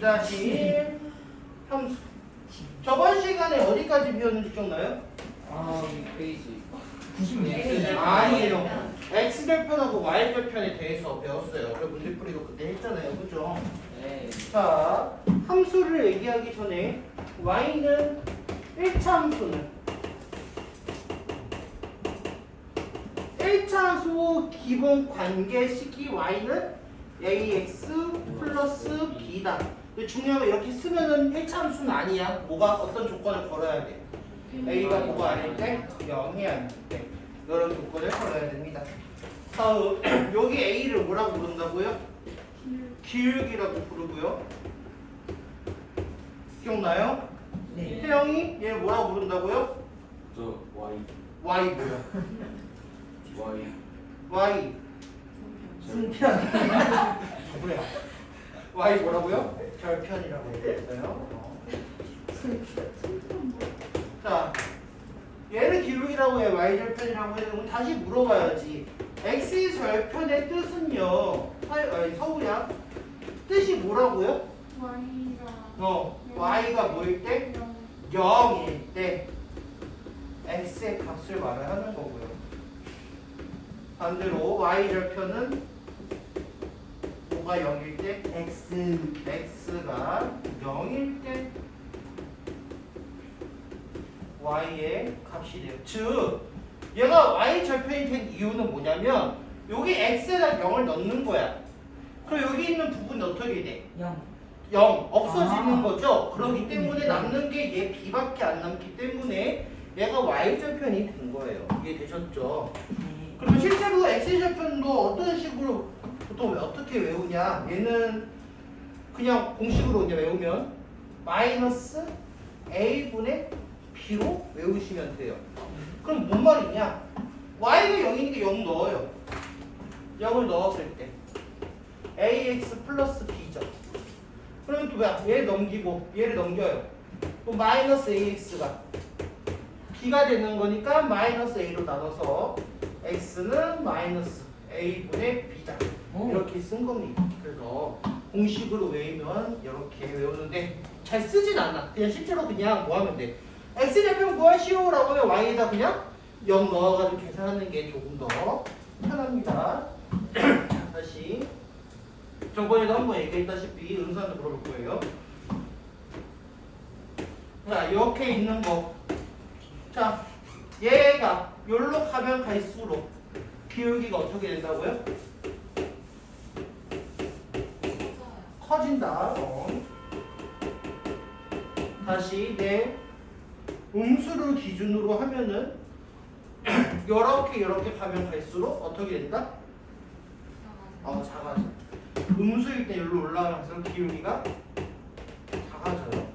B-1 함수. 저번 시간에 어디까지 배웠는지 기억나요? 이 페이지 96페이지. 아니에요. X절편하고 Y절편에 대해서 배웠어요. 그리고 문제풀이도 그때 했잖아요. 그죠? 네. 자, 함수를 얘기하기 전에 Y는 1차 함수는 1차 함수 기본 관계식이 Y는 AX 플러스 B다. 근데 중요한 건 이렇게 쓰면은 1차 함수는 아니야. 뭐가 어떤 조건을 걸어야 돼? A가 뭐가 아닐 때? 0이 아닐 때. 이런 조건을 걸어야 됩니다. 다음, 여기 A를 뭐라고 부른다고요? 기울기라고 부르고요. 기억나요? 네. 태영이 얘를 뭐라고 부른다고요? 저 Y Y 뭐야? Y Y 승편. 뭐야? Y 뭐라고요? 절편이라고 했어요. 자, 얘를 기울기라고 해, Y 절편이라고 해. 그럼 다시 물어봐야지. X 절편의 뜻은요. 서우야. 뜻이 뭐라고요? Y가 뭐일 때? 0일 때 X의 값을 말을 하는 거고요. 반대로 Y 절편은 뭐가 0일 때? X가 0일 때 Y의 값이 돼요. 즉, 얘가 Y 절편이 된 이유는 뭐냐면 여기 X에다 0을 넣는 거야. 그럼 여기 있는 부분이 어떻게 돼? 0. 0 없어지는 아. 거죠. 그렇기 때문에 남는 게 얘 B밖에 안 남기 때문에 얘가 Y절편이 된 거예요. 이해되셨죠? 네. 그러면 실제로 X절편도 어떤 식으로 보통 어떻게 외우냐? 얘는 그냥 공식으로 이제 외우면 마이너스 A분의 B로 외우시면 돼요. 그럼 뭔 말이냐? Y가 0이니까 0 넣어요. 0을 넣었을 때 AX 플러스 B죠. 그러면 또 뭐야? 얘를 넘기고 얘를 넘겨요. 그럼 마이너스 AX가 B가 되는 거니까 마이너스 A로 나눠서 X는 마이너스 A분의 B다. 오. 이렇게 쓴 겁니다. 그래서 공식으로 외우면 이렇게 외우는데 잘 쓰진 않아. 그냥 실제로 그냥 뭐 하면 돼? X절편 구하시오 라고 하면 Y에다 그냥 0 넣어가지고 계산하는 게 조금 더 편합니다. 다시 저번에도 한번 얘기했다시피 음산도 물어볼 거예요. 자, 이렇게 있는 거. 자, 얘가 여기로 가면 갈수록 기울기가 어떻게 된다고요? 커진다. 다시 내 음수를 기준으로 하면은 이렇게 가면 갈수록 어떻게 된다? 작아져. 음수일 때 여기로 올라가면서 기울기가 작아져요.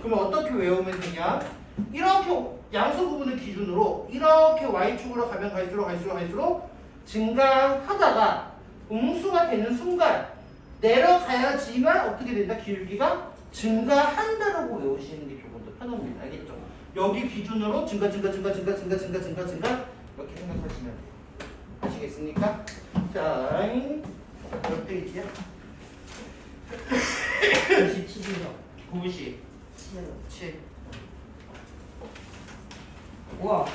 그러면 어떻게 외우면 되냐? 이렇게 양수 부분을 기준으로 이렇게 y축으로 가면 갈수록 증가하다가 음수가 되는 순간 내려가야지만 어떻게 된다? 기울기가 증가한다라고 외우시는 게 조금 더 편합니다. 알겠죠? 여기 기준으로 증가 이렇게 생각하시면 돼요. 아시겠습니까? 자, 몇 페이지야? 97이요. 97. 우와.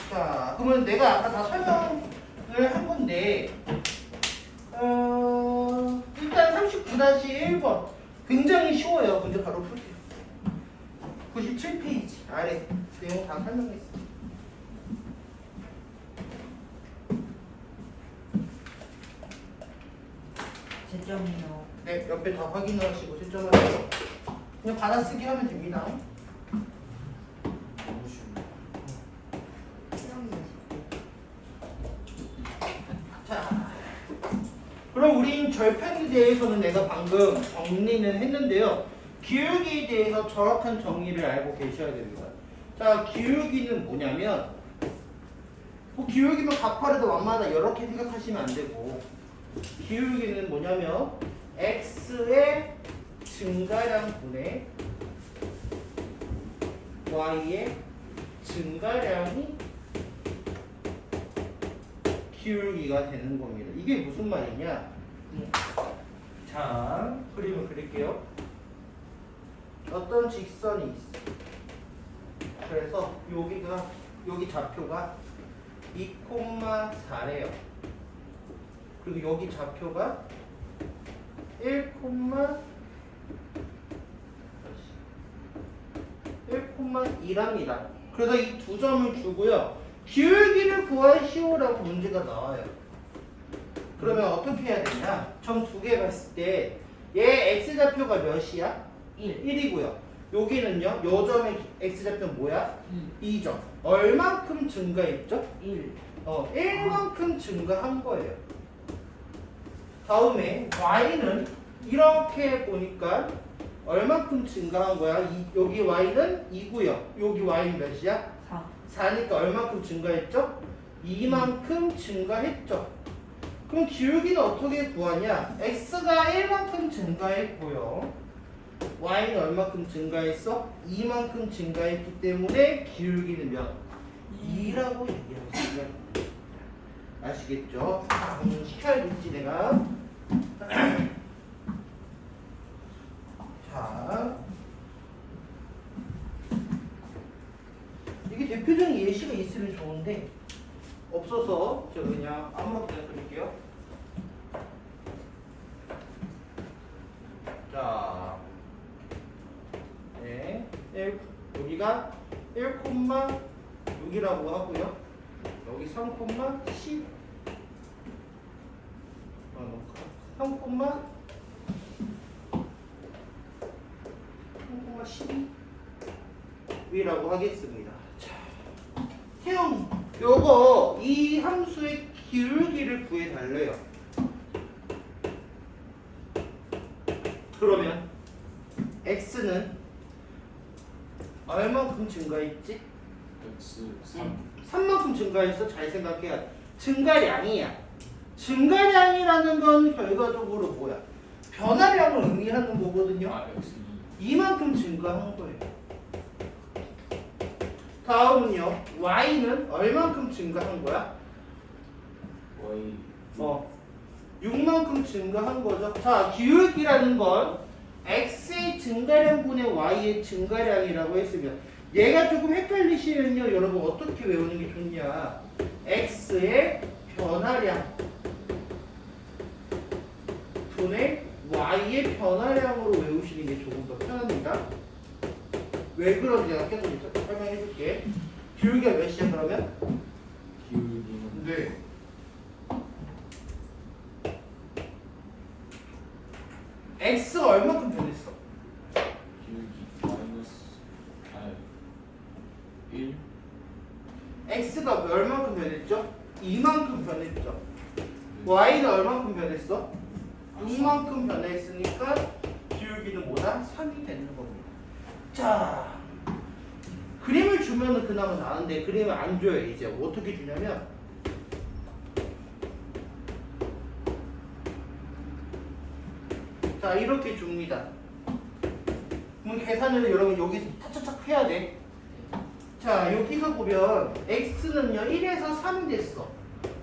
자, 그러면 내가 아까 다 설명을 한 건데, 일단 39-1번. 굉장히 쉬워요. 문제 바로 풀게요. 97페이지 아래 내용 다 설명했어요. 제점이요. 네, 옆에 다 확인하시고 채점하세요. 그냥 받아쓰기 하면 됩니다. 너무 쉬운데. 자, 그럼 우린 절편에 대해서는 내가 방금 정리는 했는데요. 기울기에 대해서 정확한 정의를 알고 계셔야 됩니다. 자, 기울기는 뭐냐면 뭐 기울기면 가파르다 완마다 이렇게 생각하시면 안 되고 기울기는 뭐냐면 x의 증가량분의 y의 증가량이 기울기가 되는 겁니다. 이게 무슨 말이냐? 예. 자, 그림을 그릴게요. 어떤 직선이 있어. 그래서 여기 좌표가 2,4래요. 그리고 여기 좌표가 1,2랍니다. 그래서 이 두 점을 주고요. 기울기를 구하시오라고 문제가 나와요. 그러면 어떻게 해야 되냐? 점 두 개 봤을 때 얘 x좌표가 몇이야? 1. 1이고요. 여기는요. 요 점의 x좌표는 뭐야? 2. 2점. 얼만큼 증가했죠? 1. 1만큼 증가한 거예요. 다음에 y는 이렇게 보니까 얼만큼 증가한 거야? 여기 y는 2고요. 여기 y는 몇이야? 4. 4니까 얼만큼 증가했죠? 2만큼 증가했죠. 그럼 기울기는 어떻게 구하냐? x가 1만큼 증가했고요. y는 얼만큼 증가했어? 2만큼 증가했기 때문에 기울기는 몇? 2라고 얘기하고 있어요. 아시겠죠? 시켜야겠지 내가. 자, 이게 대표적인 예시가 있으면 좋은데 없어서 제가 그냥 아무렇게나 그릴게요. 자, 네, 여기가 1,6이라고 하고요. 여기 3,10 3,12이라고 하겠습니다. 자, 형, 요거 이 함수의 기울기를 구해 달래요. 그러면 x는 얼만큼 증가했지? X 3 3만큼 증가했어. 잘 생각해야 돼. 증가량이야. 증가량이라는 건 결과적으로 뭐야? 변화량을 의미하는 거거든요. X 2만큼 증가한 거예요. 다음은요. y는 얼만큼 증가한 거야? 2 Y 6만큼 증가한 거죠. 자, 기울기라는 건 x의 증가량분의 y의 증가량이라고 했으면 얘가 조금 헷갈리시면요. 여러분 어떻게 외우는 게 좋냐? x의 변화량 분의 y의 변화량으로 외우시는 게 조금 더 편합니다. 왜 그런지 내가 계속 설명해 줄게. 기울기가 몇이야 그러면? 기울기는 네. x가 얼마큼 변했어? 기울기 마이너스 1 x가 얼마큼 변했죠? 2만큼 변했죠. y는 얼마큼 변했어? 2만큼 변했으니까 기울기는 뭐다? 3이 되는 겁니다. 자, 그림을 주면은 그나마 나은데 그림을 안 줘요. 이제 어떻게 주냐면 자, 이렇게 줍니다. 그럼 계산을 여러분 여기서 차차차 해야 돼. 자, 여기서 보면 x는요 1에서 3이 됐어.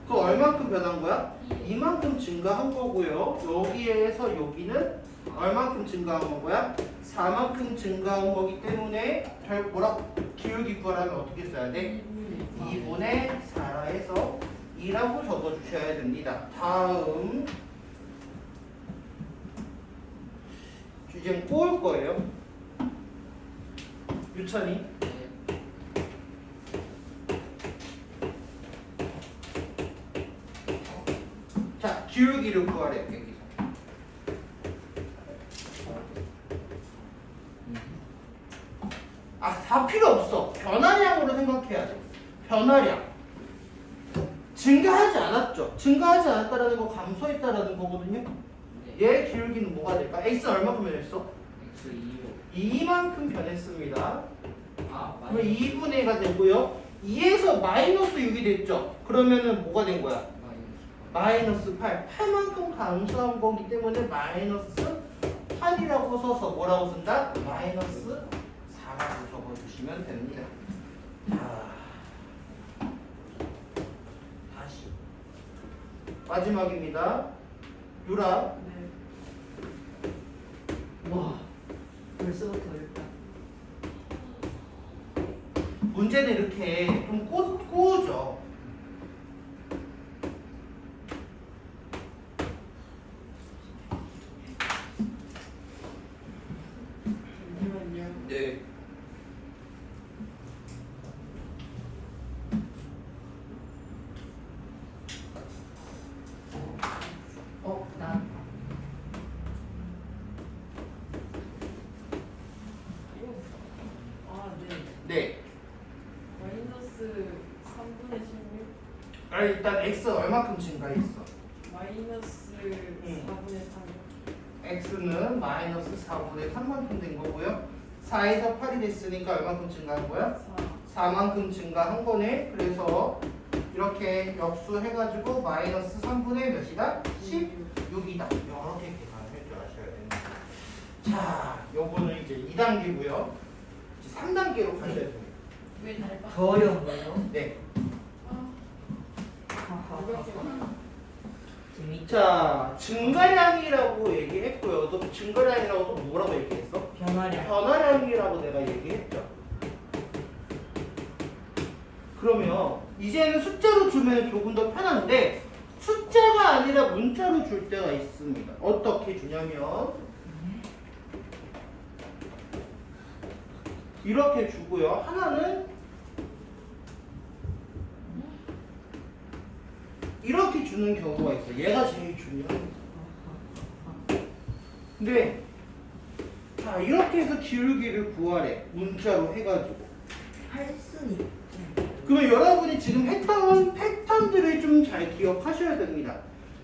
그거 얼만큼 변한 거야? 2만큼 증가한 거고요. 여기에서 여기는 얼만큼 증가한 거야? 4만큼 증가한 거기 때문에 기울기 구하려면 어떻게 써야 돼? 2분의 4라 해서 2라고 적어주셔야 됩니다. 다음 주제는 꼬을 거예요. 유찬이. 자, 기울기를 구하래요. 여기서. 다 필요 없어. 변화량으로 생각해야 돼. 변화량. 증가하지 않았죠. 증가하지 않았다라는 거 감소했다라는 거거든요. 얘 기울기는 뭐가 될까? x는 얼마큼 변했어? X 2로 2만큼 변했습니다. 아 그러면 2분의 1가 되고요. 2에서 마이너스 6이 됐죠. 그러면은 뭐가 된 거야? 마이너스 8. 8만큼 감소한 거기 때문에 마이너스 8이라고 써서 뭐라고 쓴다? 마이너스 4라고 적어주시면 됩니다. 자, 다시 마지막입니다. 유라. 네. 와, 벌써부터 어렵다. 문제는 이렇게 좀 꼬우죠. 잠시만요. 네. 나. 아, 네. 네. 마이너스 3분의 16? 아, 일단 x 얼마큼 증가했어? 마이너스 4분의 3. x는 마이너스 4분의 3만큼 된 거고요. 4에서 8이 됐으니까 얼마큼 증가한 거야? 4. 4만큼 증가한 거네. 그래서 이렇게 역수해가지고 마이너스 3분의 몇이다? 16이다. 이렇게 계산할 줄 아셔야 됩니다. 자, 요거는 이제 2단계고요. 이제 3단계로 가셔야 됩니다. 왜 닮아? 더 어려운 거예요? 네. 아, 하하하. 어렵구나. 재밌죠? 자, 증가량이라고 얘기했고요. 또 증가량이라고 또 뭐라고 얘기했어? 변화량. 변화량이라고 내가 얘기했죠. 그러면 이제는 숫자로 주면 조금 더 편한데 숫자가 아니라 문자로 줄 때가 있습니다. 어떻게 주냐면 이렇게 주고요. 하나는 이렇게 주는 경우가 있어요. 얘가 제일 중요합니다. 근데 자 이렇게 해서 기울기를 구하래. 문자로 해가지고. 할 수는 있죠. 그러면 여러분이 지금 했던 패턴들을 좀 잘 기억하셔야 됩니다.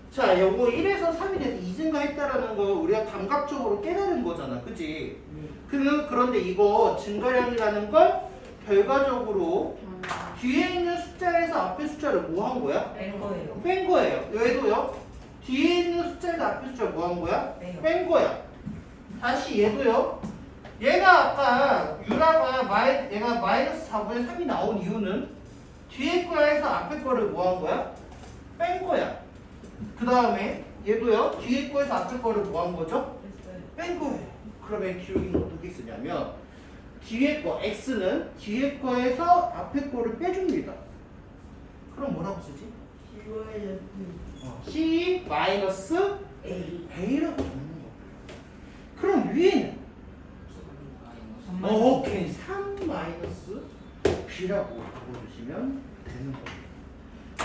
자, 요거 1에서 3이 돼서 2증가했다라는 거 우리가 감각적으로 깨달은 거잖아. 그치? 그런데 이거 증가량이라는 걸 결과적으로 뒤에 있는 숫자에서 앞에 숫자를 뭐 한 거야? 뺀 거예요. 뺀 거예요. 얘도요. 뒤에 있는 숫자에서 앞에 숫자를 뭐 한 거야? 빼요. 뺀 거야. 다시 얘도요. 얘가 아까 유라가 얘가 마이너스 4분의 3이 나온 이유는 뒤에 거에서 앞에 거를 뭐 한 거야? 뺀 거야. 그 다음에 얘도요. 뒤에 거에서 앞에 거를 뭐 한 거죠? 뺀 거예요. 그러면 기울기는 어떻게 쓰냐면 뒤에 거 x는 뒤에 거에서 앞에 거를 빼줍니다. 그럼 뭐라고 쓰지? c 마이너스 A. a라고 적는 거. 그럼 위에는 오케이 3 마이너스 b라고 적어주시면 되는 겁니다.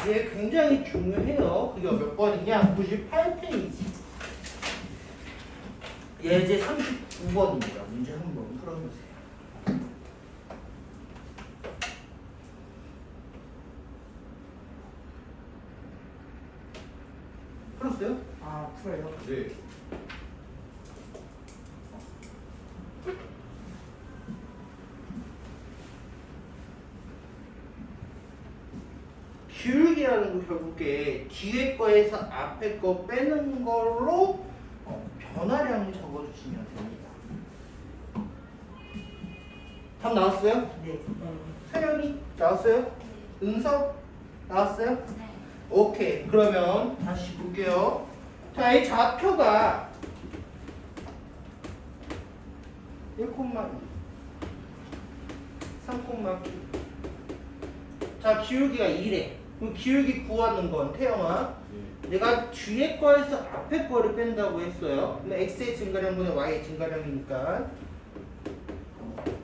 이게 굉장히 중요해요. 그게 몇 번이냐? 98페이지. 예제 39번입니다. 문제 한번 풀어보세요. 풀었어요? 아, 풀어요. 네. 기울기라는 거 결국에 뒤에 거에서 앞에 거 빼는 걸로 변화량을 적어주시면 됩니다. 답 나왔어요? 네. 세연이 나왔어요? 은석 나왔어요? 네. 오케이. 그러면 다시 볼게요. 자, 이 좌표가 1,2 3,2 자, 기울기가 2래. 그럼 기울기 구하는 건 태영아 내가 뒤에 거에서 앞에 거를 뺀다고 했어요. 그럼 x의 증가량분의 y의 증가량이니까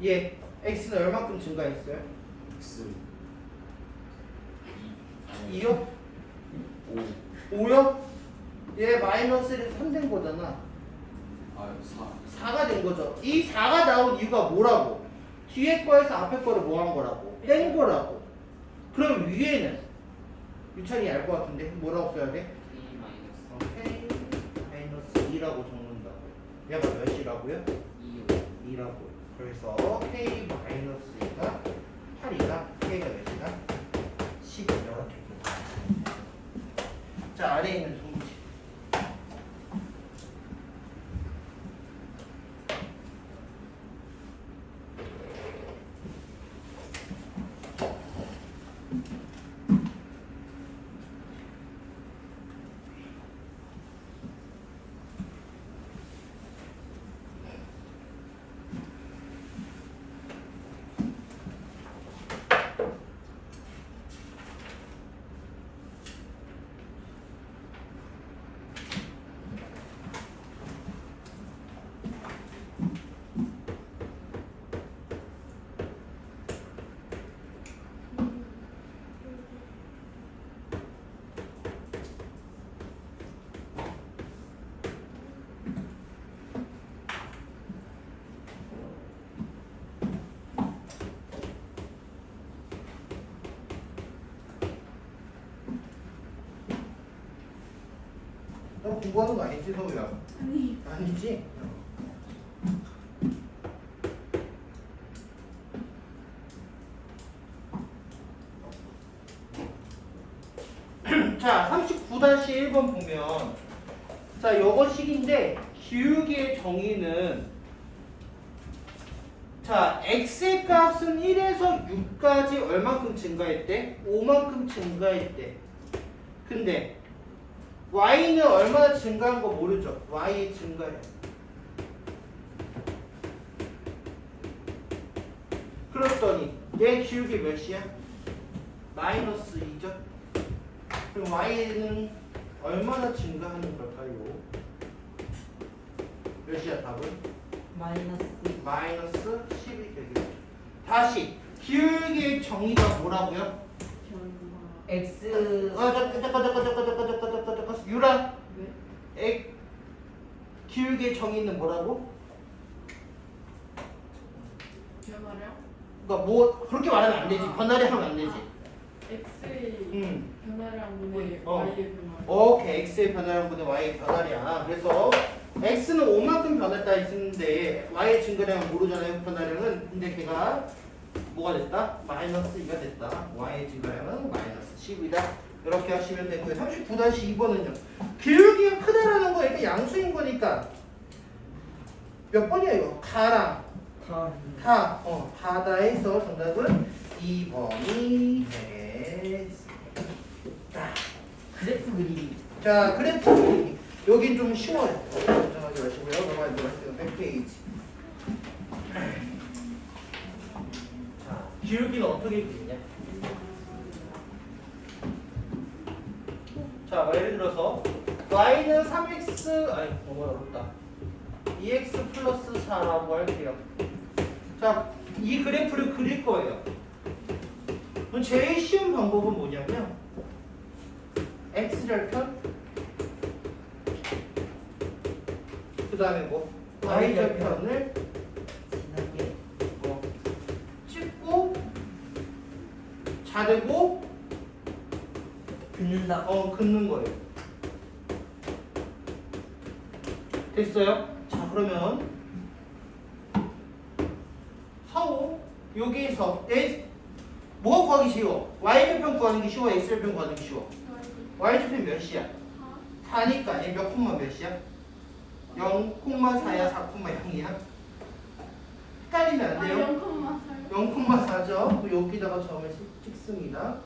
얘 x는 얼마큼 증가했어요? X 2요? 5 5요? 얘 마이너스 1에서 3 된 거잖아. 아 4 4가 된 거죠. 이 4가 나온 이유가 뭐라고? 뒤에 거에서 앞에 거를 뭐 한 거라고? 뺀 거라고. 그럼 위에는 유찬이 알 것 같은데 뭐라고 써야 돼? A 마이너스 k 2라고 적는다고. 얘가 몇이라고요? 2 2라고. 그래서 k 마이너스 2가 8이다. k가 몇이다? 10 이렇게. 자, 아래에 있는 정지. 거 공부하는 거 아니지, 서우야? 아니. 아니지? 자, 39-1번 보면 자, 요거 식인데 기울기의 정의는 자, x의 값은 1에서 6까지 얼만큼 증가했대? 5만큼 증가했대. 근데 y는 얼마나 증가한 거 모르죠? y의 증가해. 그랬더니 얘 기울기 몇이야? 마이너스 2죠? 그럼 y는 얼마나 증가하는 걸까요? 몇이야 답은? 마이너스 12 되겠죠. 다시 기울기의 정의가 뭐라고요? 변화. X 잠깐 유라 네? 기울기의 정의는 뭐라고? 변화량? 그러니까 뭐 그렇게 말하면 안 되지. 변화량 하면 안 되지. X의 변화량분의 어. Y의 변화. 오케이, x의 변화량분의 y의 변화량. 그래서 x는 5만큼 변했다 했는데 y의 증가량은 모르잖아요. 변화량은. 근데 걔가 뭐가 됐다? 마이너스 2가 됐다. y의 증가량은 마이너스 10이다. 이렇게 하시면 되고요. 39-2번은요. 기울기가 크다라는 거 이렇게 양수인 거니까 몇 번이야 이거? 다랑 다다 해서 정답은 2번이 되겠습니다. 그래프 그리기. 자, 그래프 그리기. 여긴 좀 쉬워요. 걱정하지 마시고요. 넘어가지 마세요. 100페이지. 자, 기울기는 어떻게 그리냐? 자, 예를 들어서 y는 3x 아니 너무 어렵다. 2x 플러스 4라고 할게요. 자, 이 그래프를 그릴 거예요. 그럼 제일 쉬운 방법은 뭐냐면 x절편 그 다음에 뭐 y절편을 진하게 찍고 자르고 긋는다. 긋는 거예요. 됐어요? 자, 그러면 서우 여기에서 뭐가 구하기 쉬워? y절편 구하는 게 쉬워? x절편 구하는 게 쉬워? y절편 몇이야? 4니까 얘 몇 콤마 몇이야? 0,4야 4,0이야? 헷갈리면 안 돼요? 0,4죠? 여기다가 점을 찍습니다.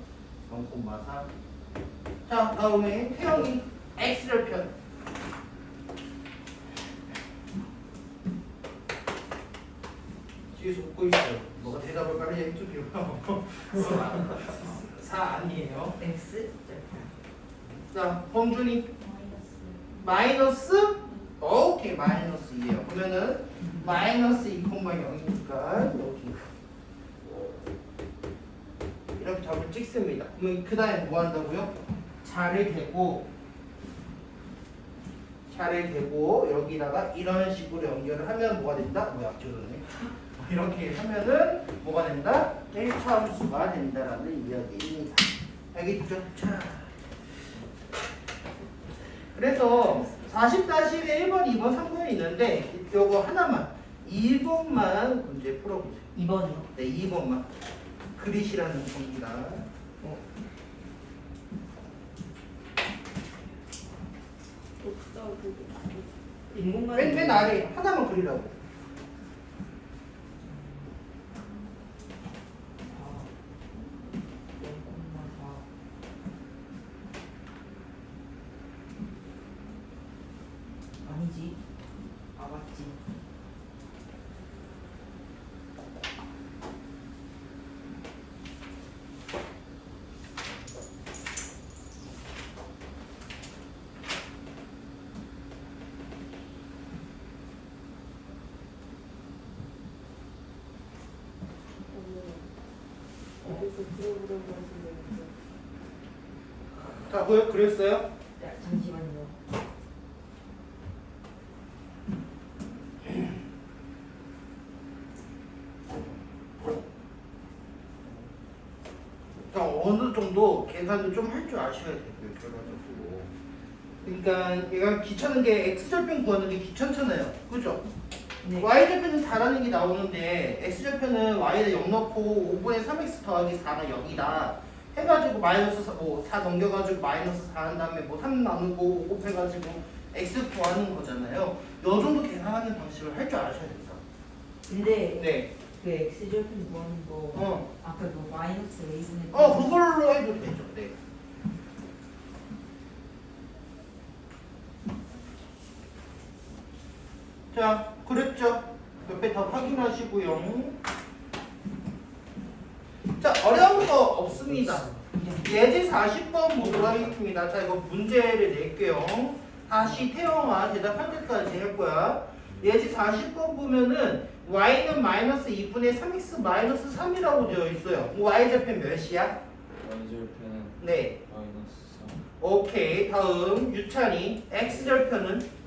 0,4. 자, 다음에 태영이 x절편. 뒤에서 웃고 있어요. 뭐가 대답을 빨리 해주기로. 4 아니에요. X 자, 범준이 마이너스? 오케이, 마이너스 2에요. 그러면은 마이너스 2,0이니까 여기 이렇게 점을 찍습니다. 그러면 그 다음에 뭐 한다고요? 자를 대고 여기다가 이런 식으로 연결을 하면 뭐가 된다? 뭐야, 저러네. 이렇게 하면은 뭐가 된다? 1차 함수가 된다라는 이야기입니다. 알겠죠? 자, 그래서 40-1에 1번, 2번, 3번이 있는데 요거 하나만 2번만 문제 풀어보세요. 2번이요. 네, 2번만 그리시라는 겁니다. 인공만 맨 아래 하나만 그리라고. 아니지. 아 맞지. 자, 그랬어요? 야, 잠시만요. 어느 정도 계산도 좀 할 줄 아셔야 되고요. 결과적으로 그러니까 얘가 귀찮은 게 x절편 구하는 게 귀찮잖아요. 그죠? 네. y절편은 4라는 게 나오는데 x절편은 y에 0 넣고 5분의 3x 더하기 4가 0이다 해가지고 마이너스 4 넘겨가지고 마이너스 4 한 다음에 뭐 3 나누고 5 곱해가지고 x 구하는 거잖아요. 요 정도 계산하는 방식을 할 줄 아셔야 된다. 근데 네. 그 x절편 구하는 거 아까 그 마이너스 a분의 그걸로 해도 되죠. 네. 자, 그랬죠? 옆에 다 확인하시고요. 자, 어려운 거 없습니다. 예제 40번 보도록 하겠습니다. 자, 이거 문제를 낼게요. 다시 태영아 대답할 때까지 할 거야. 예제 40번 보면은 y는 마이너스 2분의 3x 마이너스 3이라고 되어 있어요. y절편 몇이야? y절편은 네. 마이너스 3. 오케이. 다음 유찬이 x절편은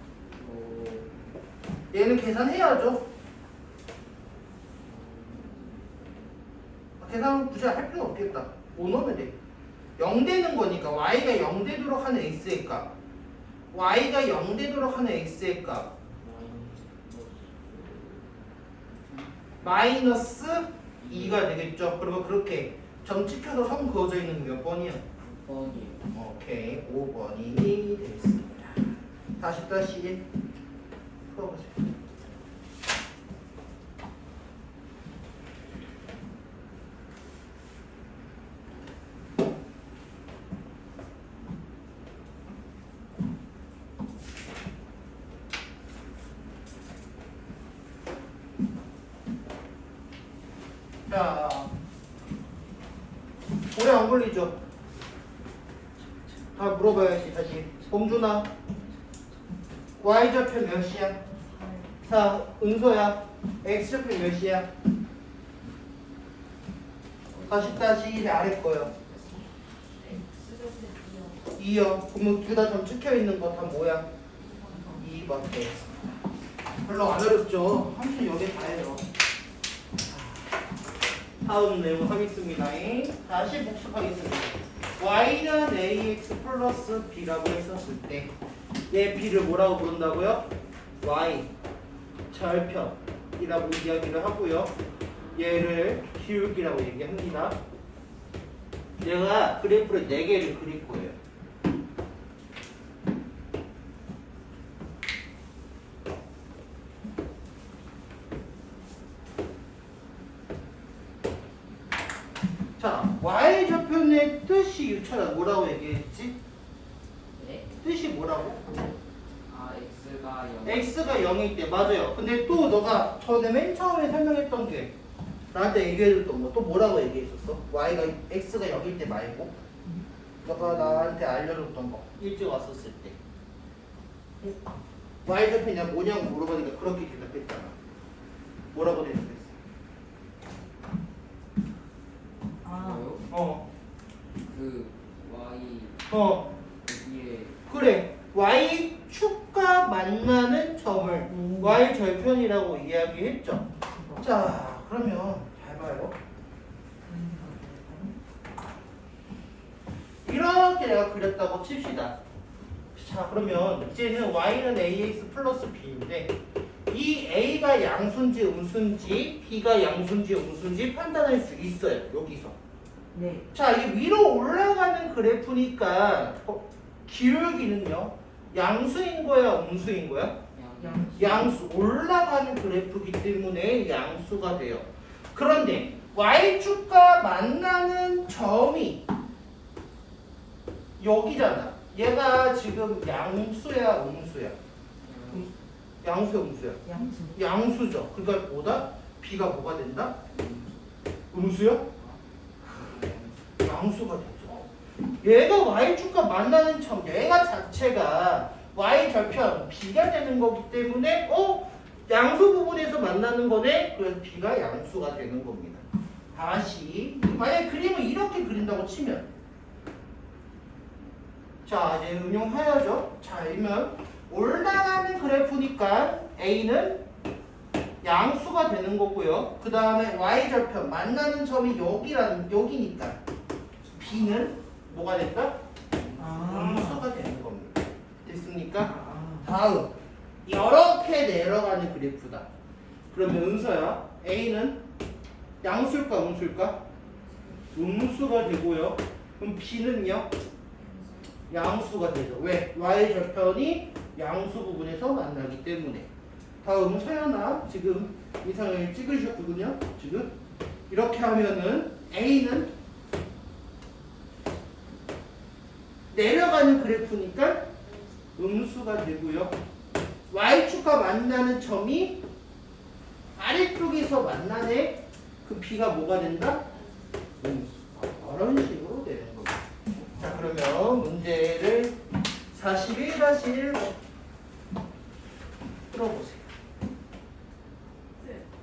얘는 계산해야죠. 계산은 굳이 할 필요 없겠다. 5 넣으면 돼. 0 되는 거니까 y가 0 되도록 하는 x의 값, y가 0 되도록 하는 x의 값 마이너스 2가 되겠죠. 그리고 그렇게 점 찍혀서 선 그어져 있는 몇 번이야? 9번이에요. 오케이. 5번이 되겠습니다. 다시 풀어보세요. 자, 오래 안 걸리죠? 다 물어봐야지. 다시 봉준아 y절편 몇이야? 4. 은서야 x절편 몇이야? 다시 아래 거요. x절편이요. 2요. 그러면 둘 다 점 찍혀 있는 거 다 뭐야? 2번 되겠습니다. 별로 안 어렵죠? 함수 여기 다 해요. 다음 내용 하겠습니다. 다시 복습하겠습니다. y는 ax 플러스 b라고 했었을 때 얘 b를 뭐라고 부른다고요? y 절편이라고 이야기를 하고요. 얘를 기울기라고 얘기합니다. 내가 그래프를 4개를 그릴 거예요. 자, y절편의 뜻이 유철아 뭐라고 얘기했지? 네? 뜻이 뭐라고? 아 x가 0. x가 0일 때 맞아요. 근데 또 너가 전에 맨 처음에 설명했던 게 나한테 얘기해줬던 거 또 뭐라고 얘기했었어? y가 x가 0일 때 말고 너가 나한테 알려줬던 거 일찍 왔었을 때 y절편이 뭐냐고 물어보니까 그렇게 대답했잖아. 뭐라고 대답했어? 뭐요? 그 y 여기에 그래. y축과 만나는 점을 y절편이라고 이야기했죠. 자, 그러면 잘 봐요. 이렇게 내가 그렸다고 칩시다. 자, 그러면 이제는 y는 ax 플러스 b인데 이 a가 양수인지 음수인지 b가 양수인지 음수인지 판단할 수 있어요. 여기서. 네. 자, 이 위로 올라가는 그래프니까 기울기는요? 양수인 거야, 음수인 거야? 양수. 올라가는 그래프이기 때문에 양수가 돼요. 그런데 y축과 만나는 점이 여기잖아. 얘가 지금 양수야, 음수야? 양수야, 음수야? 양수. 양수죠. 그러니까 뭐다? b가 뭐가 된다? 음수야? 양수가 되죠. 얘가 y축과 만나는 점, 얘가 자체가 y절편 b가 되는 거기 때문에 양수 부분에서 만나는 거네. 그래서 b가 양수가 되는 겁니다. 다시 만약에 그림을 이렇게 그린다고 치면 자, 이제 응용해야죠. 자, 이러면 올라가는 그래프니까 a는 양수가 되는 거고요. 그 다음에 y절편 만나는 점이 여기니까 b는 뭐가 된다? 음수가 되는 겁니다. 됐습니까? 아, 다음 이렇게 내려가는 그래프다. 그러면 은서야 A는 양수일까 음수일까? 음수가 되고요. 그럼 B는요? 양수가 되죠. 왜? Y 절편이 양수 부분에서 만나기 때문에. 다음 서연아 지금 이상을 찍으셨거든요. 지금 이렇게 하면은 A는 내려가는 그래프니까 음수가 되고요. Y축과 만나는 점이 아래쪽에서 만나네. 그 B가 뭐가 된다? 음수. 이런 식으로 되는 겁니다. 자, 그러면 문제를 41-1번 풀어보세요.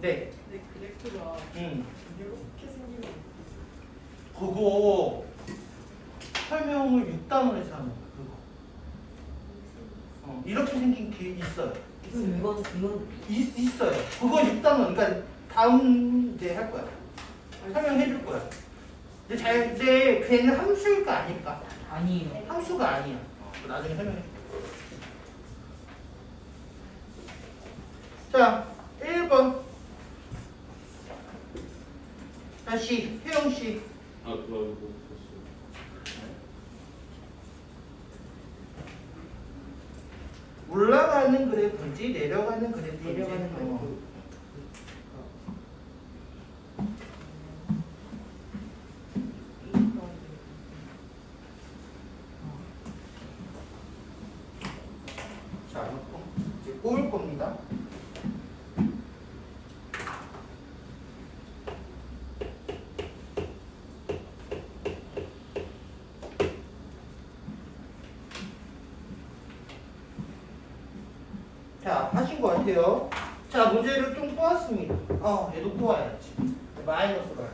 네. 내 그래프가 이렇게 생긴 거. 그거 설명을 6단원에서 하는 거야. 그거. 이렇게 생긴 게 있어요. 이건 있어요. 그거 6단원. 그러니까 다음 이제 할 거야. 설명해 줄 거야. 근데 걔는 함수일까 아닐까? 아니에요. 함수가 아니야. 나중에 설명해. 자, 1번. 다시 혜영 씨. 아 그거 이거 봤어요. 올라가는 그래프인지 내려가는 그래프인지. 내려가는 그래프. 자, 이제 꼬을 겁니다. 자, 하신 것 같아요. 자, 문제를 좀 꼬았습니다. 얘도 꼬아야지. 마이너스가.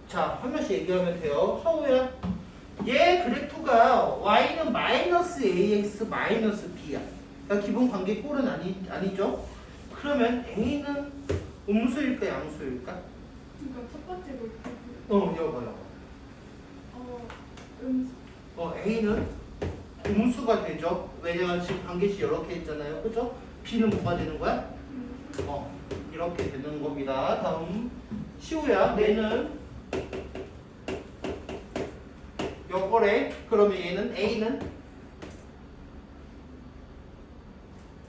자, 한 명씩 얘기하면 돼요. 서우야. 얘 그래프가 y는 마이너스 ax 마이너스 b야. 그러니까 기본 관계 꼴은 아니죠? 그러면 a는 음수일까 양수일까? 그러니까 첫 번째 볼 때. 여봐요. 음수. a는 음수가 되죠. 왜냐면 지금 관계식 이렇게 있잖아요. 그죠? b는 뭐가 되는 거야? 이렇게 되는 겁니다. 다음 시우야. 얘는 요거래. 그러면 얘는 a는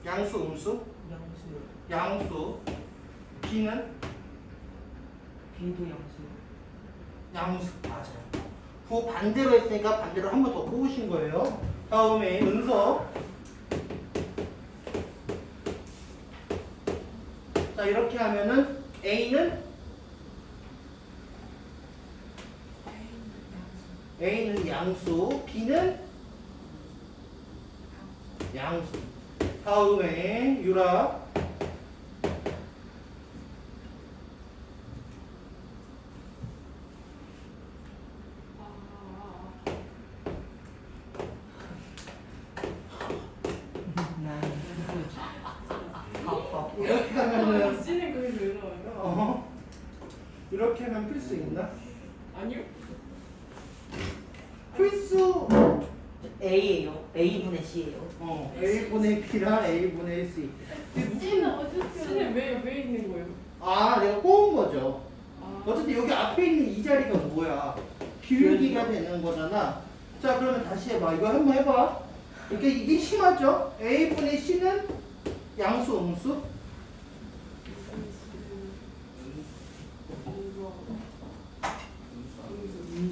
양수 음수? 양수요. 양수. b는 B도 양수요. 양수. 맞아요. 그 반대로 했으니까 반대로 한 번 더 뽑으신 거예요. 다음에 은서. 자, 이렇게 하면은 a는 양수, b는 양수. 다음에 유라. 이렇게 하면은 씨는 그게 왜 나와요? 이렇게 하면 풀 수 있나? 아니요. 풀 수 A예요. A분의 C예요. A분의 B랑 A분의 C. 씨는 어쨌든 씨는 왜 있는 거예요? 내가 꼬은 거죠. 아. 어쨌든 여기 앞에 있는 이 자리가 뭐야? 기울기가 되는 거잖아. 자, 그러면 다시 해봐. 이거 한번 해봐. 이게 심하죠? A분의 C는 양수, 음수?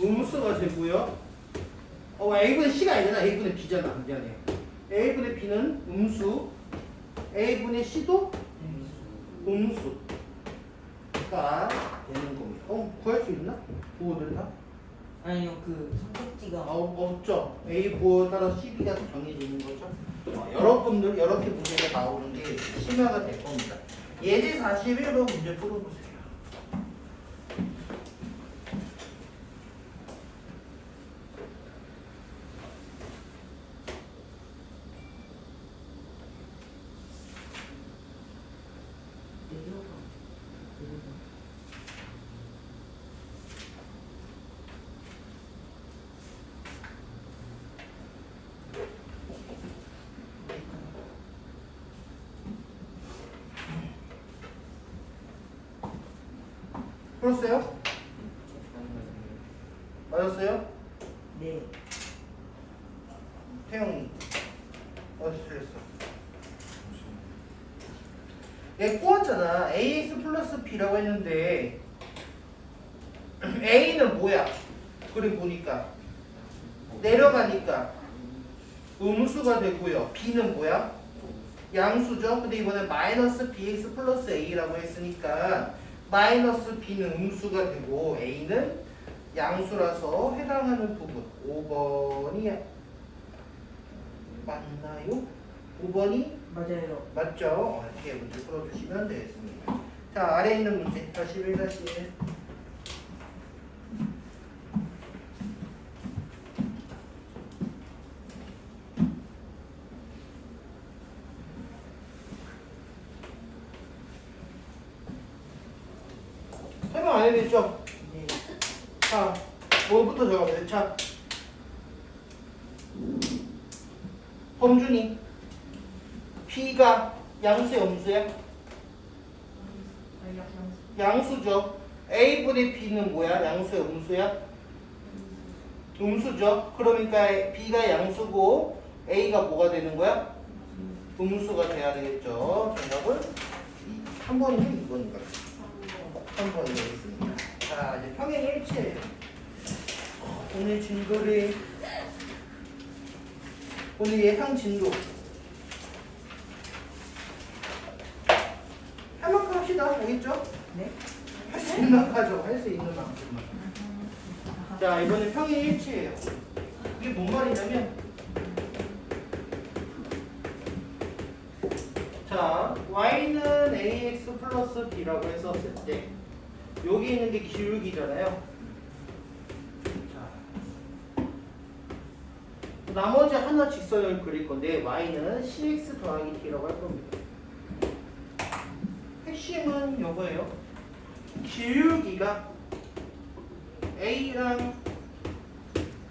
음수가 되고요. A분의 C가 아니잖아. A분의 B잖아. 미안해. A분의 B는 음수. A분의 C도 음수가 되는 겁니다. 구할 수 있나? 부호들 다? 아니요, 그 선택지가 없죠. A 부호에 따라 CB가 정해지는 거죠. 여러분들 이렇게 문제가 나오는 게 심화가 될 겁니다. 예제 41번 문제 풀어보세요. 풀었어요? 맞았어요? 네. 태영이 틀렸어. 얘 꼬았잖아. ax 플러스 b라고 했는데 a는 뭐야? 그림 보니까 내려가니까 음수가 되고요. b는 뭐야? 양수죠. 근데 이번에 마이너스 bx 플러스 a라고 했으니까 마이너스 b는 음수가 되고 a는 양수라서 해당하는 부분 5번이 맞나요? 5번이 맞아요. 맞죠? 이렇게 문제 풀어주시면 되겠습니다. 자, 아래에 있는 문제 41-1 설명 안 해도 되죠? 네. 자, 뭐부터 적어야 돼? 자, 범준이 B가 양수야 음수야? 양수죠. A분의 B는 뭐야? 양수야 음수야? 음수죠. 그러니까 B가 양수고 A가 뭐가 되는 거야? 음수가 돼야 되겠죠. 정답은 3번이면 2번인가? 3번이 되겠습니다. 자, 이제 평행 일치예요. 오늘 진도를 오늘 예상 진도 할 만큼 합시다. 알겠죠? 네. 할 수 있는 만큼 하죠. 할 수 있는 만큼만. 자, 이번엔 평행 일치예요. 이게 뭔 말이냐면 자, y는 ax 플러스 b라고 했었을 때 여기 있는 게 기울기잖아요. 자, 나머지 하나 직선을 그릴 건데 y는 cx 더하기 t라고 할 겁니다. 핵심은 이거예요. 기울기가 a랑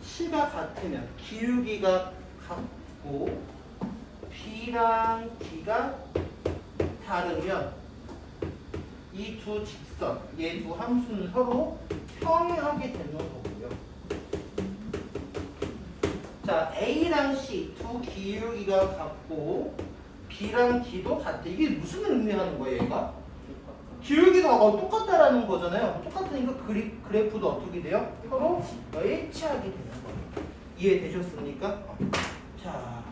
c가 같으면 기울기가 같고 b랑 d가 다르면 이 두 직선, 얘 두 함수는 서로 평행하게 되는 거고요. 자, A랑 C 두 기울기가 같고 B랑 D도 같다. 이게 무슨 의미하는 거예요, 얘가? 기울기가 똑같다라는 거잖아요. 똑같으니까 그래프도 어떻게 돼요? 서로 일치하게 되는 거예요. 이해되셨습니까? 자,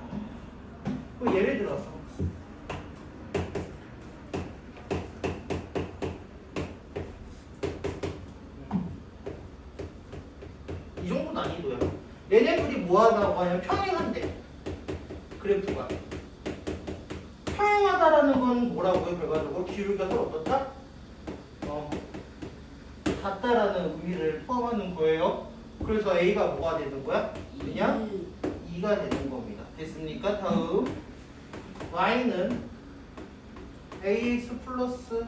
그럼 예를 들어서 이 정도 난이도야. 얘네들이 뭐하다고 하냐면 평행한데 그래프가 평행하다라는 건 뭐라고요? 결과적으로 기울기가 서로 어떻다? 같다라는 의미를 포함하는 거예요. 그래서 A가 뭐가 되는 거야? 그냥 2가 되는 겁니다. 됐습니까? 다음 Y는 AX 플러스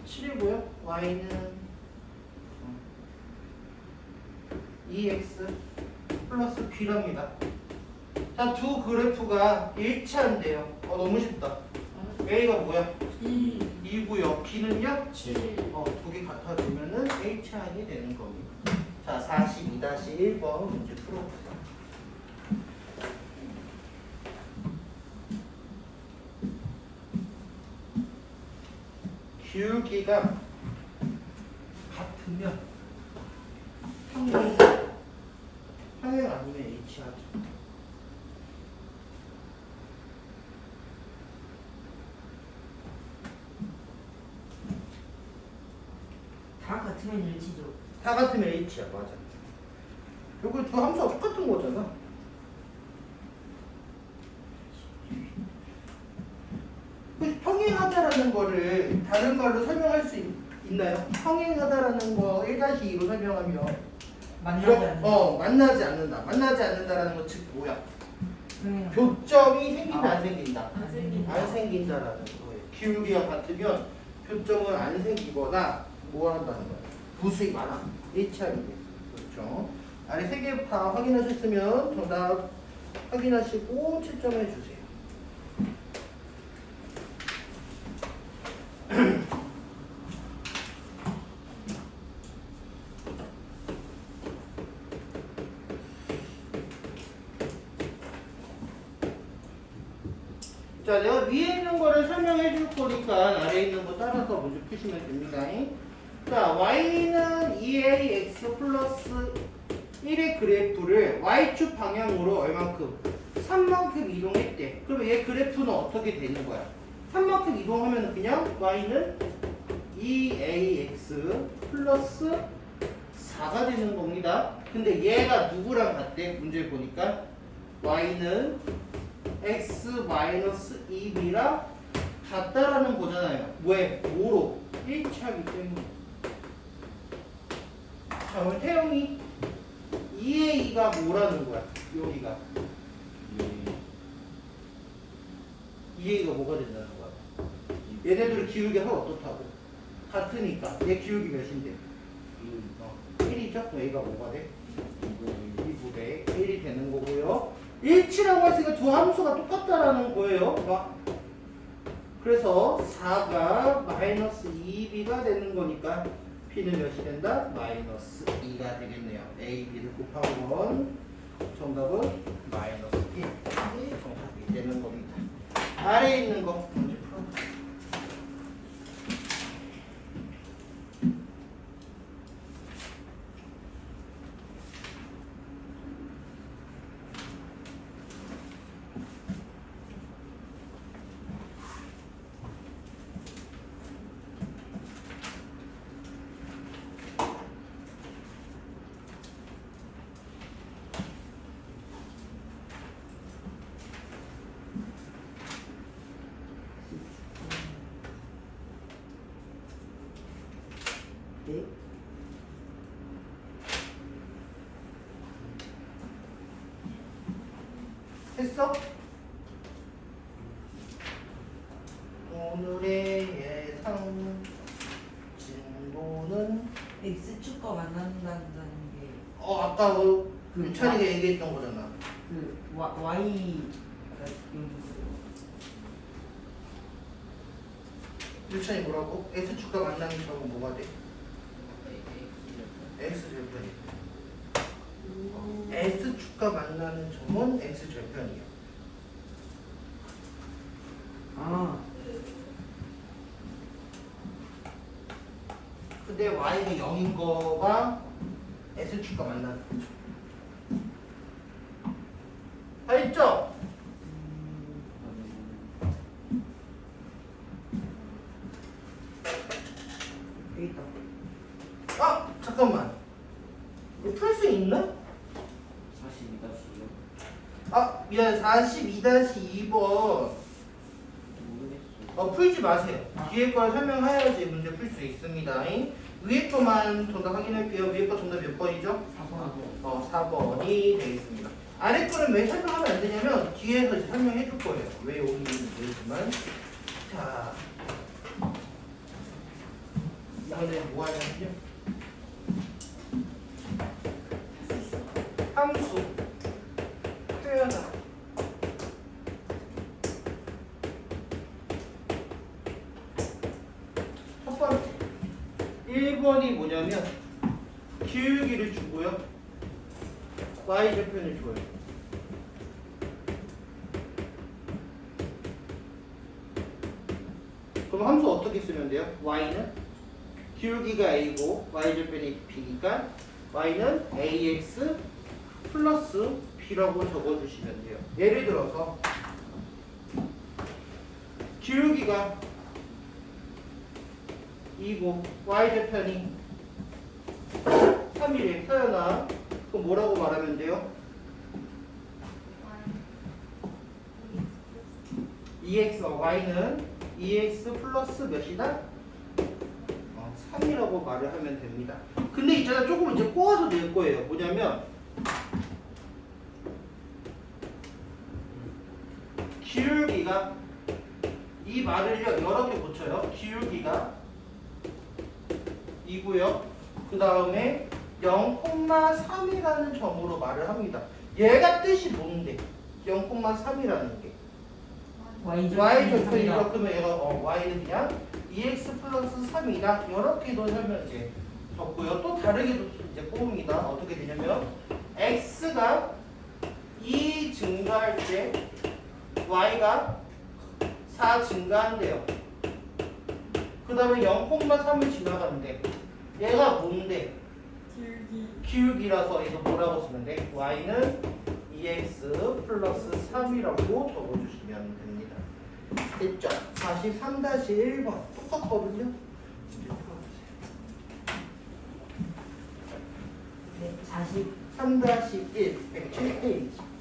7이고요. Y는 2X 플러스 B랍니다. 자, 두 그래프가 일치한대요. 너무 쉽다. A가 뭐야? 2고요. B는요? 7. 두 개 같아지면은 일치하게 되는 겁니다. 자, 42-1번 문제 풀어봅시다. 기울기가 같으면 평행 아니면 H하죠. 다 같으면 일치죠. 다 같으면 H야. 맞아. 여기 두 함수가 똑같은 거잖아. 평행하다라는 거를 다른 말로 설명할 수 있나요? 평행하다라는 거 1-2로 설명하면 만나지 않는. 만나지 않는다. 만나지 않는다라는 건 즉 뭐야? 교점이 생긴다 안 생긴다? 안 생긴다. 안 생긴다라는 거예요. 기울기가 같으면 교점은 안 생기거나 뭐 한다는 거예요? 부수익 많아. 일치하게 돼. 그렇죠. 아래 세 개 다 확인하셨으면 정답 확인하시고 채점해 주세요. 자, 내가 위에 있는 거를 설명해 줄 거니까 아래에 있는 거 따라서 먼저 푸시면 됩니다. 자, y는 2ax 플러스 1의 그래프를 y축 방향으로 얼만큼? 3만큼 이동했대. 그러면 얘 그래프는 어떻게 되는 거야? 3만큼 이동하면 그냥 y는 2ax 플러스 4가 되는 겁니다. 근데 얘가 누구랑 같대? 문제 보니까 y는 x 마이너스 2b랑 같다라는 거잖아요. 왜? 뭐로? 1차기 때문에. 자, 그럼 태영이 2의 2가 뭐라는 거야? 여기가 2의 2가 뭐가 된다는 거야? 얘네들 기울기가 서로 어떻다고? 같으니까 얘 기울기 몇인데? 1이죠? 얘가 뭐가 돼? 2분의 1이 되는 거고요. 일치라고 했으니까 두 함수가 똑같다라는 거예요. 그래서 4가 마이너스 2b가 되는 거니까 b는 몇이 된다? 마이너스 2가 되겠네요. a, b를 곱하면 정답은 마이너스 1이 정답이 되는 겁니다. 아래에 있는 거 먼저 풀어. 네. 했어? 오늘의 예상 진도는 X축과 만난다는 게 아까 윤찬이가 얘기했던 거잖아. 그 Y 여기 윤찬이 뭐라고? X축과 만나는 점은 뭐가 돼? X절편이. X축과 만나는 점은 X절편이야. 아 근데 Y는 0인 거가 S축과 만나는 거죠. 다 있죠? 여기 있다. 잠깐만. 이거 풀 수 있나? 42-2요? 미안. 42-2번. 모르겠어. 풀지 마세요. 뒤에 걸 설명해야지 문제 풀 수 있습니다. 위에 거만 정답 확인할게요. 위에 거 정답 몇 번이죠? 4번. 4번이 되겠습니다. 아래 거는 왜 설명하면 안 되냐면 뒤에서 이제 설명해 줄 거예요. 왜 여기 있는지 모르지만. 자, 이번엔 뭐 하냐면요. 함수 표현하. 첫 번째 1번이 뭐냐면 기울기를 주고요. y절편을 줘요. 그럼 함수 어떻게 쓰면 돼요? y는 기울기가 a고 y절편이 b니까 y는 ax 플러스 b라고 적어주시면 돼요. 예를 들어서 기울기가 2고 y절편이 3이래. 서연아, 그럼 뭐라고 말하면 돼요? 2x, y는 2x 플러스 몇이다? 3이라고 말을 하면 됩니다. 근데 있잖아, 조금 이제 꼬아서 낼 거예요. 뭐냐면 기울기가 이 말을요 여러 개 고쳐요. 기울기가 2고요. 그 다음에 0,3이라는 점으로 말을 합니다. 얘가 뜻이 뭔데? 0,3이라는 게 y절편이죠. 그러면 얘가 y는 그냥 2x 플러스 3이다. 이렇게도 설명 이제 적고요. 또 다르게도 이제 꼬입니다. 어떻게 되냐면 x가 2 증가할 때 y가 4 증가한대요. 그 다음에 0,3을 지나가는데 얘가 뭔데? 길기. 기울기라서 이거 뭐라고 쓰면 돼? y는 2x 플러스 3이라고 적어주시면 됩니다. 됐죠? 다시 3-1번 똑같거든요. 네, 40. 3-1 107페이지.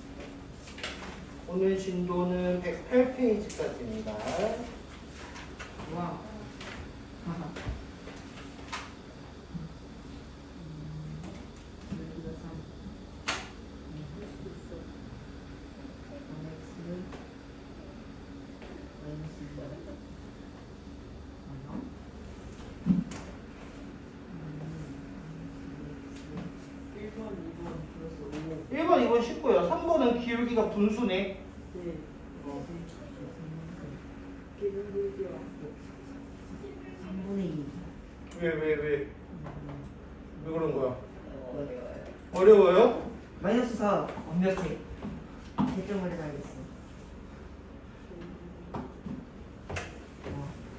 오늘 진도는 108페이지까지입니다. 와. 하하. 여기가 3. 할수 있어. 1x를 마이너스 2. 아니야? 1번, 2번. 플러스 5. 1번, 2번 쉽고요. 3번은 기울기가 분수네. 네. 어. 기름 불기야. 3분의 2. 왜 그런 거야? 어려워요? 마이너스 4. 완벽해. 대점을 해야겠어.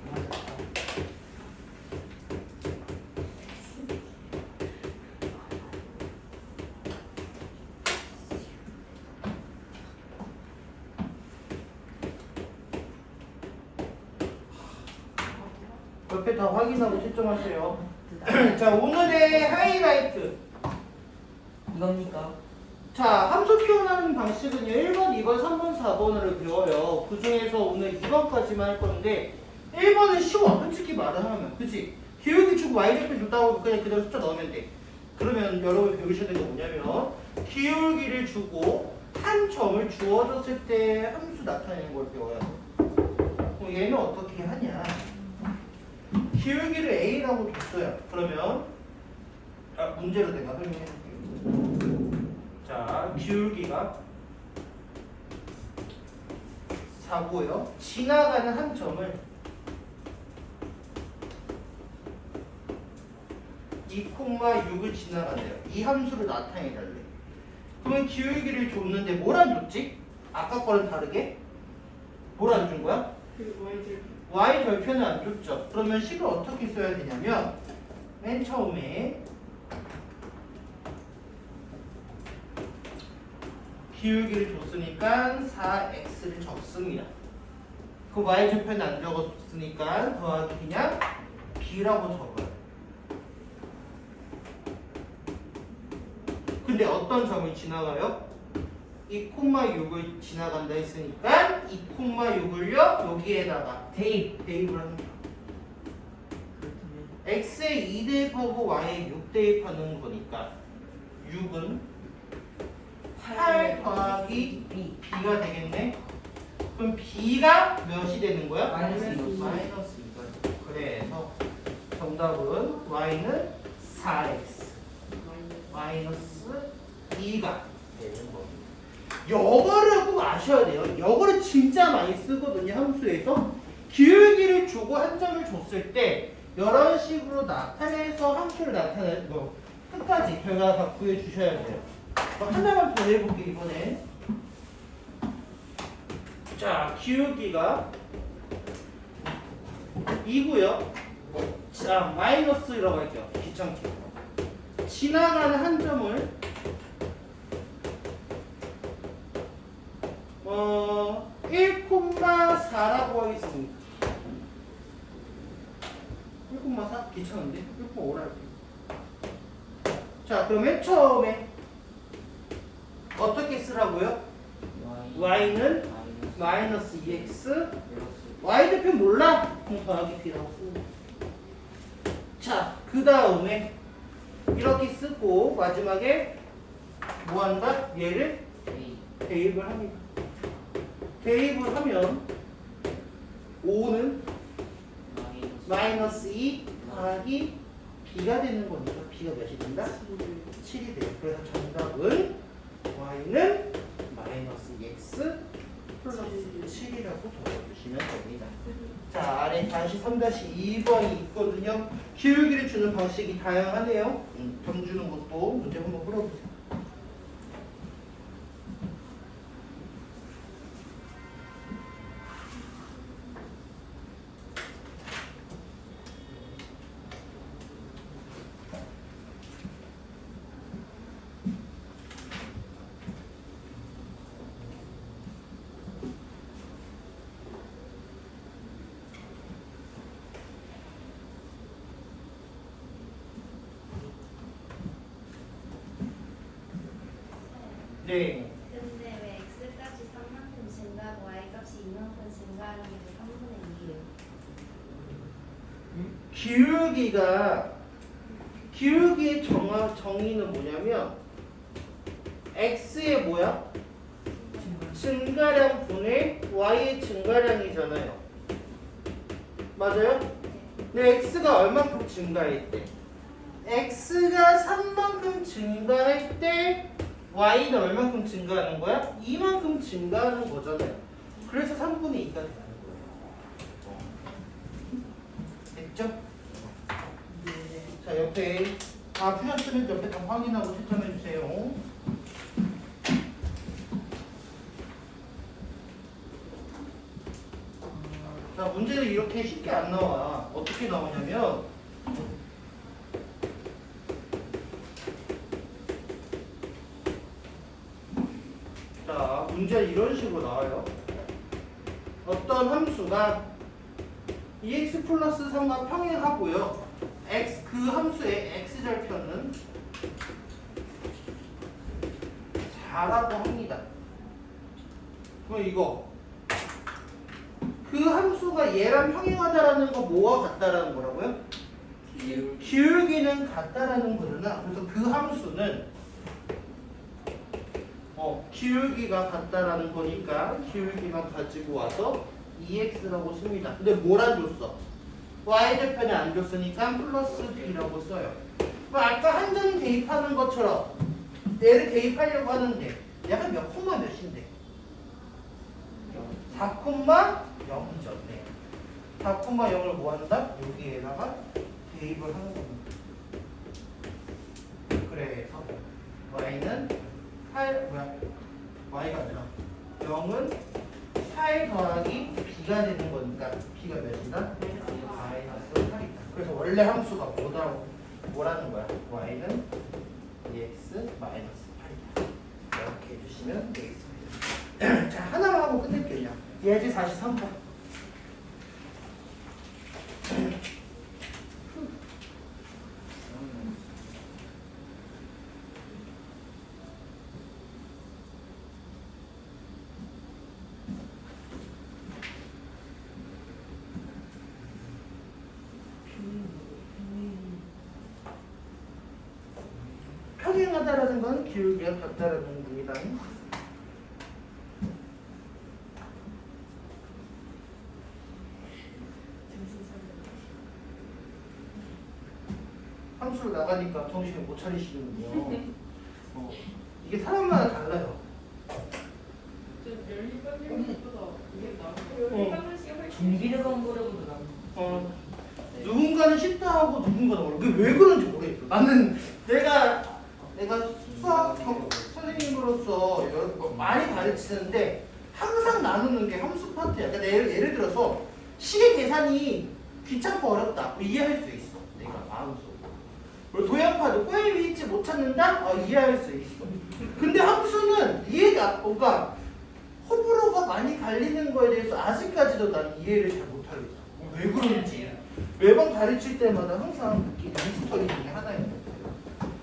맞았다. 옆에 다 확인하고 채점하세요. 자, 오늘의 하이라이트. 이겁니까? 자, 함수 표현하는 방식은요. 1번, 2번, 3번, 4번을 배워요. 그 중에서 오늘 2번까지만 할 건데 1번은 쉬워. 솔직히 말을 하면. 그치? 기울기 주고 y좌표 줬다고 그냥 그대로 숫자 넣으면 돼. 그러면 여러분 배우셔야 되는 게 뭐냐면 기울기를 주고 한 점을 주어졌을 때 함수 나타내는 걸 배워야 돼. 그럼 얘는 어떻게 하냐? 기울기를 a라고 줬어요. 그러면 문제로 내가 설명해 줄게요. 자, 기울기가 4고요. 지나가는 한 점을 2,6을 지나간대요. 이 함수를 나타내 달래. 그러면 기울기를 줬는데 뭘 안 줬지? 아까 거랑 다르게? 뭘 안 준 거야? 그 Y절. y 절편을 안 줬죠. 그러면 식을 어떻게 써야 되냐면 맨 처음에 기울기를 줬으니까 4x를 적습니다. 그 y 절편을 안 적었으니까 더하기 그냥 b라고 적어요. 근데 어떤 점을 지나가요? 2,6을 지나간다 했으니까 2,6을요 여기에다가 대입을 합니다. 그렇다면 x에 2 대입하고 y에 6 대입하는 거니까 6은 8 더하기 B. b가 되겠네. 그럼 b가 몇이 되는 거야? 마이너스 이. 마이너스 2가. 그래서 정답은 y는 4x 마이너스 2가 되는 겁니다. 이거를 꼭 아셔야 돼요. 이거를 진짜 많이 쓰거든요. 함수에서 기울기를 주고 한 점을 줬을 때 이런 식으로 나타내서 함수를 나타낼 거 끝까지 결과 다 구해주셔야 돼요. 하나만 더 해볼게 이번에. 자, 기울기가 2고요. 자, 마이너스라고 할게요. 귀찮게. 지나가는 한 점을 1,4라고 하겠습니다. 1,4? 귀찮은데? 1,5라 할게요. 자, 그럼 맨 처음에 어떻게 쓰라고요? y는 마이너스 2x y대표 몰라? 그럼 더하기 b라고 씁니다. 자, 그 다음에 이렇게 쓰고 마지막에 뭐 한다? 얘를 대입을 합니다. 대입을 하면 5는 마이너스 2 더하기 b가 되는 거니까 b가 몇이 된다? 7이 돼요. 그래서 정답은 y는 마이너스 x 플러스 7이라고 적어주시면 됩니다. 자, 아래 다시 3-2번이 있거든요. 기울기를 주는 방식이 다양하네요. 점 주는 것도 문제 한번 풀어보세요. 네. 근데 왜 x값이 3만큼 증가하고 y값이 2만큼 증가하는 게 3분의 2예요? 기울기의 정의는 뭐냐면 x의 뭐야? 증가량 분의 y의 증가량이잖아요. 맞아요? 근데 x가 얼만큼 증가했대? x가 3만큼 증가할 때 y는 얼만큼 증가하는 거야? 2만큼 증가하는 거잖아요. 그래서 3분의 2가 되는 거예요. 됐죠? 자, 옆에 다 푸셨으면 옆에 다 확인하고 채점해 주세요. 자, 문제는 이렇게 쉽게 안 나와. 어떻게 나오냐면 자, 문제는 이런 식으로 나와요. 어떤 함수가 2x 플러스 3과 평행하고요. 그 함수의 x절편은 4라고 합니다. 그럼 이거 그 함수가 얘랑 평행하다라는 거 뭐와 같다라는 거라고요? 기울기는 같다라는 거잖아. 그래서 그 함수는 기울기가 같다라는 거니까 기울기만 가지고 와서 2x라고 씁니다. 근데 뭘 안 줬어? y절편에 안 줬으니까 플러스 b라고 써요. 그럼 아까 한 점 대입하는 것처럼 얘를 대입하려고 하는데 얘가 몇 콤마 몇인데? 4,0죠. 네. 4,0을 뭐 한다? 여기에다가 대입을 하는 겁니다. 그래서 y는 8 y가 아니라 0은 8 더하기 b가 되는 거니까 b가 몇이다? 마이너스 8이다. 그래서 원래 함수가 뭐라는 거야? y는 2x 마이너스 8이다. 이렇게 해주시면 되겠습니다. 자, 하나만 하고 끝낼게요. 예제 43번. 평행하다라는 건 기울기가 같다라는 겁니다. 함수로 나가니까 정신을 못 차리시는군요. 이게 사람마다 달라요. 준비를 한 거라고도 나는. 누군가는 쉽다 하고 누군가는 어려워. 그게 왜 그런지 모르겠어. 나는 내가 수학 선생님으로서 많이 가르치는데 항상 나누는 게 함수 파트야. 그러니까 예를 들어서 시계 계산이 귀찮고 어렵다. 이해할 수 있어. 내가 마음속으로. 그리고 도형파도 꿰 위치 못 찾는다? 이해할 수 있어. 근데 함수는 뭔가 호불호가 많이 갈리는 거에 대해서 아직까지도 난 이해를 잘 못하고 있어. 왜 그런지. 매번 가르칠 때마다 항상 느끼는 스토리 중에 하나입니다.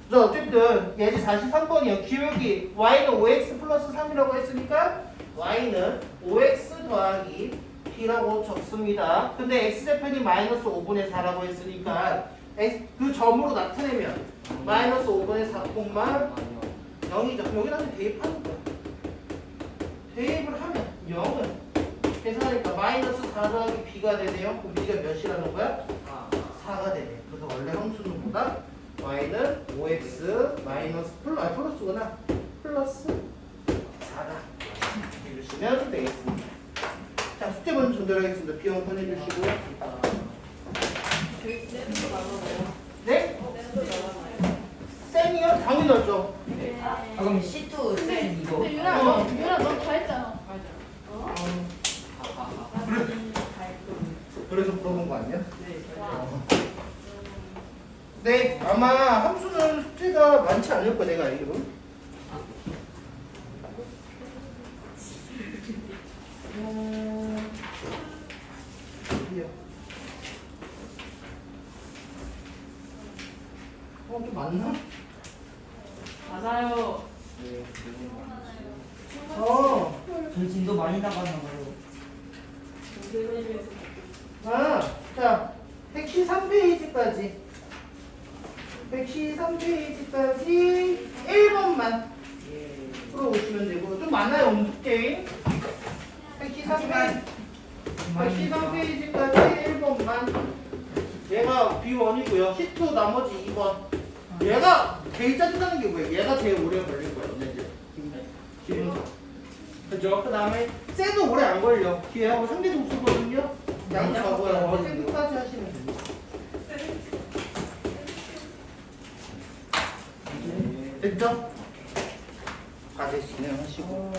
자, 어쨌든 예제 43번이요. 기울기 y는 5x 플러스 3이라고 했으니까 y는 5x 더하기 b라고 적습니다. 근데 x좌편이 마이너스 5분의 4라고 했으니까 그 점으로 나타내면 마이너스 5분의 4, 0이죠. 여기다 대입하는 거야. 대입을 하면 0은 계산하니까 마이너스 4 더하기 b가 되네요. 그럼 b가 몇이라는 거야? 4가 되네. 그래서 원래 함수는 뭐다? y는 5x 마이너스 플러스구나. 플러스 4다. 해주시면 되겠습니다. 자, 숙제 먼저 전달하겠습니다. 비용 보내주시고요. 네? 쌤이요? 당연하죠. 그럼 C2 쌤 이거. 근데 유라 너 다 했잖아. 그래서 물어본 거 아니야? 네, 아마 함수는 숙제가 많지 않을 거야, 내가 알기로. 좀 많나? 맞아요. 네. 어. 저희 진도 많이 나가나 봐요. 선생님에서 아, 자, 113페이지까지. 113페이지까지 1번만 예. 풀어오시면 되고, 좀 많아요, 음수게임. 113페이지. 113페이지까지 1번만. 얘가 B1이고요. C2 나머지 2번. 얘가 제일 짜증나는 게 뭐예요? 얘가 제일 오래 걸릴 거예요. 기분서. 그죠? 그 다음에 쟤도 오래 안 걸려. 뒤에하고 상대 동수거든요. 양 적어요. 쟤 끝까지 하시면 됩니다. 됐죠? 과제 진행하시고.